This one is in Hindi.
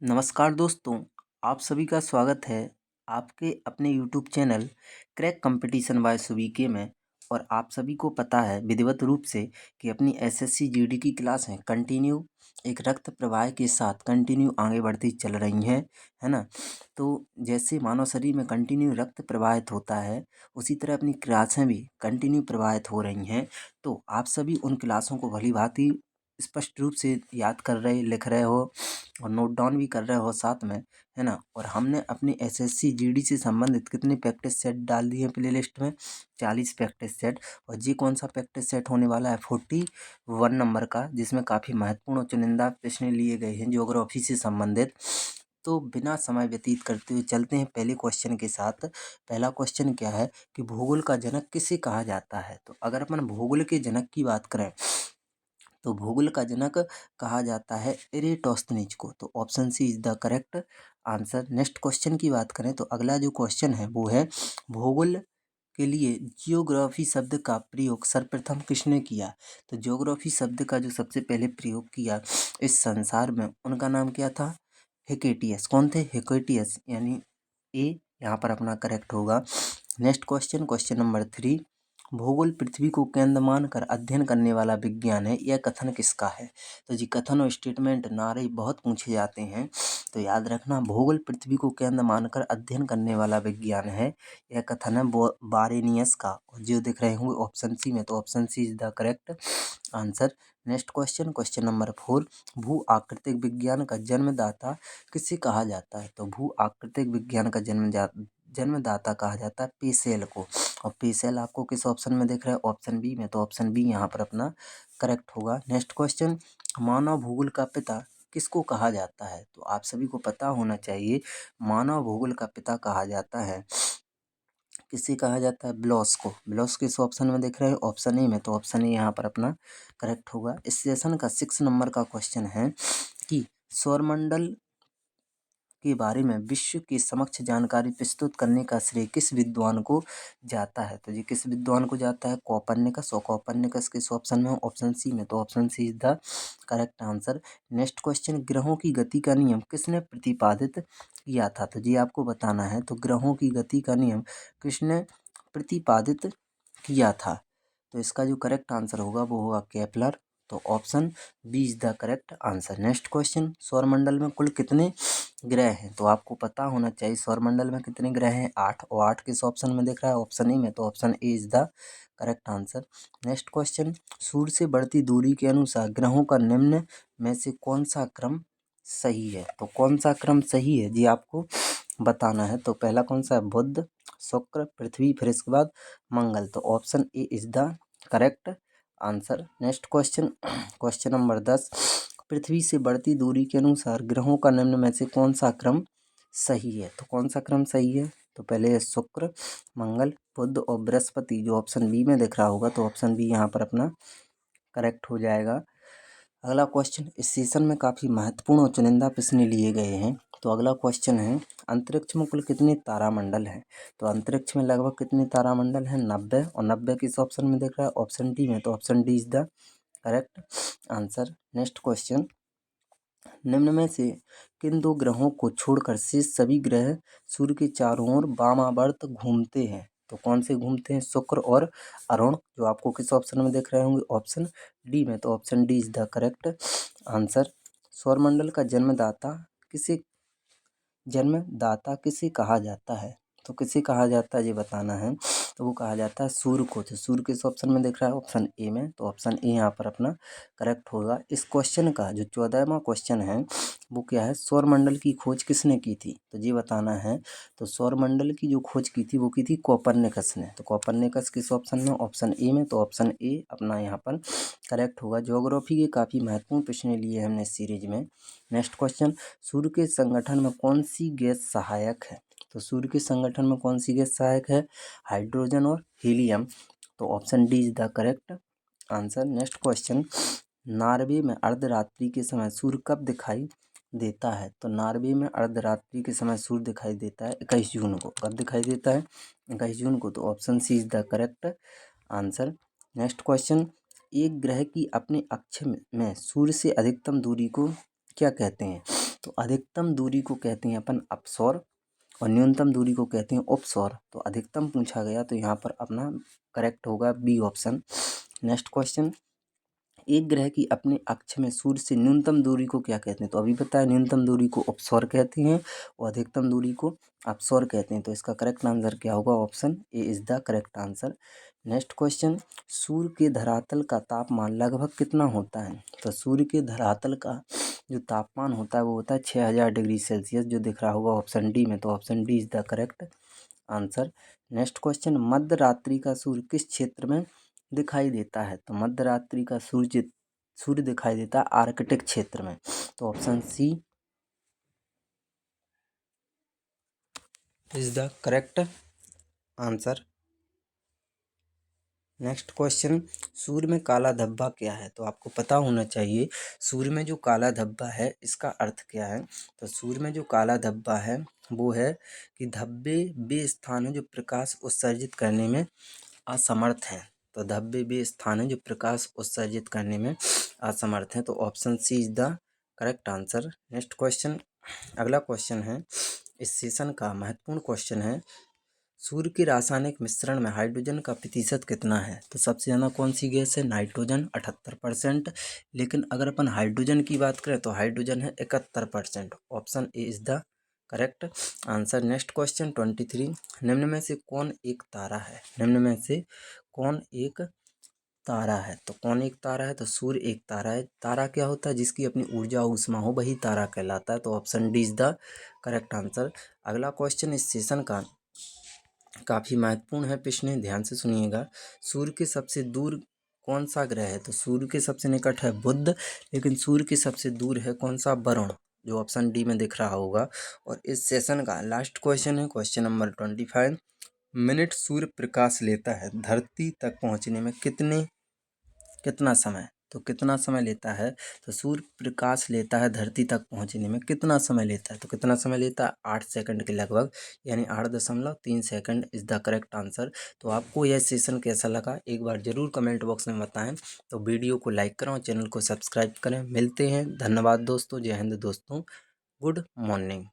नमस्कार दोस्तों, आप सभी का स्वागत है आपके अपने YouTube channel crack competition by सुबीके में। और आप सभी को पता है विधिवत रूप से कि अपनी एसएससी जीडी की क्लासें कंटिन्यू एक रक्त प्रवाह के साथ कंटिन्यू आगे बढ़ती चल रही हैं, है ना। तो जैसे मानव शरीर में कंटिन्यू रक्त प्रवाहित होता है, उसी तरह अपनी क्लासें भी कंटिन्यू प्रवाहित हो रही हैं। तो आप सभी उन क्लासों को भली भांति स्पष्ट रूप से याद कर रहे, लिख रहे हो और नोट डाउन भी कर रहे हो साथ में, है ना। और हमने अपनी एसएससी जीडी से संबंधित कितने प्रैक्टिस सेट डाल दिए हैं प्ले लिस्ट में, 40 प्रैक्टिस सेट। और ये कौन सा प्रैक्टिस सेट होने वाला है, 41 नंबर का, जिसमें काफ़ी महत्वपूर्ण और चुनिंदा प्रश्न लिए गए हैं ज्योग्राफी से संबंधित। तो बिना समय व्यतीत करते हुए चलते हैं पहले क्वेश्चन के साथ। पहला क्वेश्चन क्या है कि भूगोल का जनक किसे कहा जाता है। तो अगर अपन भूगोल के जनक की बात करें तो भूगोल का जनक कहा जाता है एरेटोस्थनीज को। तो option C is the correct answer. Next question की बात करें तो अगला जो क्वेश्चन है वो है भूगोल के लिए जियोग्राफी शब्द का प्रयोग सर्वप्रथम किसने किया। तो जियोग्राफी शब्द का जो सबसे पहले प्रयोग किया इस संसार में, उनका नाम क्या था, हेकेटियस। कौन थे, हेकेटियस, यानी ए यहाँ पर अपना करेक्ट होगा। नेक्स्ट क्वेश्चन, क्वेश्चन नंबर 3, भूगोल पृथ्वी को केंद्र मानकर अध्ययन करने वाला विज्ञान है, यह कथन किसका है। तो जी कथन और स्टेटमेंट नारे बहुत पूछे जाते हैं, तो याद रखना भूगोल पृथ्वी को केंद्र मानकर अध्ययन करने वाला विज्ञान है, यह कथन है बारेनियस का। और जो दिख रहे होंगे ऑप्शन सी में, तो option C is the correct answer. Next question, question number 4, भू आकृतिक विज्ञान का जन्मदाता किसे कहा जाता है। तो भू आकृतिक विज्ञान का जन्मदाता कहा जाता है पेसेल को। और पेसेल आपको किस ऑप्शन में दिख रहा है, ऑप्शन बी में। तो ऑप्शन बी यहाँ पर अपना करेक्ट होगा। नेक्स्ट क्वेश्चन, मानव भूगोल का पिता किसको कहा जाता है। तो आप सभी को पता होना चाहिए मानव भूगोल का पिता कहा जाता है, किसे कहा जाता है, ब्लॉस को। ब्लॉस किस ऑप्शन में दिख रहे हैं, ऑप्शन ए में। तो ऑप्शन ए यहाँ पर अपना करेक्ट होगा। इस सेशन का 6 नंबर का क्वेश्चन है कि सौरमंडल के बारे में विश्व के समक्ष जानकारी प्रस्तुत करने का श्रेय किस विद्वान को जाता है। तो ये किस विद्वान को जाता है, कोपरनिकस। और कोपरनिकस किस ऑप्शन में, ऑप्शन सी में। तो option C is the correct answer. Next question, ग्रहों की गति का नियम किसने प्रतिपादित किया था। तो ये आपको बताना है, तो ग्रहों की गति का नियम किसने प्रतिपादित किया था। तो इसका जो करेक्ट आंसर होगा वो होगा केपलर। तो option B is the correct answer. Next question, सौरमंडल में कुल कितने ग्रह हैं। तो आपको पता होना चाहिए सौरमंडल में कितने ग्रह हैं, 8। और 8 किस ऑप्शन में दिख रहा है, ऑप्शन ई में। तो option A is the correct answer. Next question, सूर्य से बढ़ती दूरी के अनुसार ग्रहों का निम्न में से कौन सा क्रम सही है। तो कौन सा क्रम सही है जी आपको बताना है। तो पहला कौन सा है, बुध, शुक्र, पृथ्वी, फिर इसके बाद मंगल। तो option A is the correct answer. Next question, question number 10, पृथ्वी से बढ़ती दूरी के अनुसार ग्रहों का निम्न में से कौन सा क्रम सही है। तो कौन सा क्रम सही है, तो पहले है शुक्र, मंगल, बुध और बृहस्पति, जो ऑप्शन बी में दिख रहा होगा। तो ऑप्शन बी यहाँ पर अपना करेक्ट हो जाएगा। अगला क्वेश्चन, इस सेशन में काफ़ी महत्वपूर्ण और चुनिंदा प्रश्न लिए गए हैं। तो अगला क्वेश्चन है, अंतरिक्ष में कुल कितने तारामंडल हैं। तो अंतरिक्ष में लगभग कितने तारामंडल हैं, 90। और 90 किस ऑप्शन में दिख रहा है, ऑप्शन डी में। तो option D is the correct answer. Next question, निम्न में से किन दो ग्रहों को छोड़कर शेष सभी ग्रह सूर्य के चारों ओर वामावर्त घूमते हैं। तो कौन से घूमते हैं, शुक्र और अरुण, जो आपको किस ऑप्शन में देख रहे होंगे, ऑप्शन डी में। तो option D is the correct answer. सौरमंडल का जन्मदाता किसे कहा जाता है। तो किसे कहा जाता है ये बताना है। तो वो कहा जाता है सूर्य को। तो सूर्य किस ऑप्शन में दिख रहा है, ऑप्शन ए में। तो ऑप्शन ए यहाँ पर अपना करेक्ट होगा। इस क्वेश्चन का जो 14वां क्वेश्चन है वो क्या है, सौरमंडल की खोज किसने की थी। तो ये बताना है। तो सौरमंडल की जो खोज की थी वो की थी कोपरनिकस ने। तो कोपरनिकस किस ऑप्शन में, ऑप्शन ए में। तो ऑप्शन ए अपना यहाँ पर करेक्ट होगा। ज्योग्राफी के काफ़ी महत्वपूर्ण प्रश्न लिए हैं हमने इस सीरीज में। नेक्स्ट क्वेश्चन, सूर्य के संगठन में कौन सी गैस सहायक है। तो सूर्य के संगठन में कौन सी गैस सहायक है, हाइड्रोजन और हीलियम। तो option D is the correct answer. Next question, Norway में अर्धरात्रि के समय सूर्य कब दिखाई देता है। तो नॉर्वे में अर्धरात्रि के समय सूर्य दिखाई देता है 21 जून को। कब दिखाई देता है, 21 जून को। तो option C is the correct answer. Next question, एक ग्रह की अपने अक्ष में सूर्य से अधिकतम दूरी को क्या कहते हैं। तो अधिकतम दूरी को कहते हैं अपन अपसौर और न्यूनतम दूरी को कहते हैं उपसौर। तो अधिकतम पूछा गया तो यहाँ पर अपना करेक्ट होगा बी ऑप्शन। नेक्स्ट क्वेश्चन, एक ग्रह की अपने अक्ष में सूर्य से न्यूनतम दूरी को क्या कहते हैं? तो अभी बताया न्यूनतम दूरी को उपसौर कहते हैं और अधिकतम दूरी को अपसौर कहते हैं। तो इसका करेक्ट आंसर क्या होगा? Option A is the correct answer. Next question, सूर्य के धरातल का तापमान लगभग कितना होता है? तो सूर्य के धरातल का जो तापमान होता है वो होता है 6000 डिग्री सेल्सियस, जो दिख रहा होगा ऑप्शन डी में। तो option D is the correct answer. Next question, मध्य रात्रि का सूर्य किस क्षेत्र में दिखाई देता है? तो मध्य रात्रि का सूर्य दिखाई देता है आर्कटिक क्षेत्र में। तो option C is the correct answer. Next question, सूर्य में काला धब्बा क्या है? तो आपको पता होना चाहिए सूर्य में जो काला धब्बा है इसका अर्थ क्या है। तो सूर्य में जो काला धब्बा है वो है कि धब्बे वे स्थान है जो प्रकाश उत्सर्जित करने में असमर्थ हैं। तो धब्बे वे स्थान है जो प्रकाश उत्सर्जित करने में असमर्थ हैं। तो option C is the correct answer. Next question, अगला क्वेश्चन है इस सेशन का महत्वपूर्ण क्वेश्चन है, सूर्य के रासायनिक मिश्रण में हाइड्रोजन का प्रतिशत कितना है? तो सबसे ज़्यादा कौन सी गैस है? नाइट्रोजन 78%। लेकिन अगर अपन हाइड्रोजन की बात करें तो हाइड्रोजन है 71%। Option A is the correct answer. Next question 23, निम्न में से कौन एक तारा है? निम्न में से कौन एक तारा है? तो कौन एक तारा है? तो सूर्य एक तारा है। तारा क्या होता है? जिसकी अपनी ऊर्जा ऊष्मा हो वही तारा कहलाता है। तो option D is the correct answer. अगला क्वेश्चन इस सेशन का काफ़ी महत्वपूर्ण है, प्रश्न ध्यान से सुनिएगा। सूर्य के सबसे दूर कौन सा ग्रह है? तो सूर्य के सबसे निकट है बुध, लेकिन सूर्य के सबसे दूर है कौन सा? वरुण, जो ऑप्शन डी में दिख रहा होगा। और इस सेशन का लास्ट क्वेश्चन है question number 25, minute Surya Prakash लेता है धरती तक पहुंचने में कितना समय? तो कितना समय लेता है? तो सूर्य प्रकाश लेता है धरती तक पहुंचने में कितना समय लेता है? तो कितना समय लेता है? 8 सेकंड के लगभग, यानी 8.3 second is the correct answer. तो आपको यह सेशन कैसा लगा एक बार ज़रूर कमेंट बॉक्स में बताएं। तो वीडियो को लाइक करें और चैनल को सब्सक्राइब करें। मिलते हैं, धन्यवाद दोस्तों, जय हिंद दोस्तों, गुड मॉर्निंग।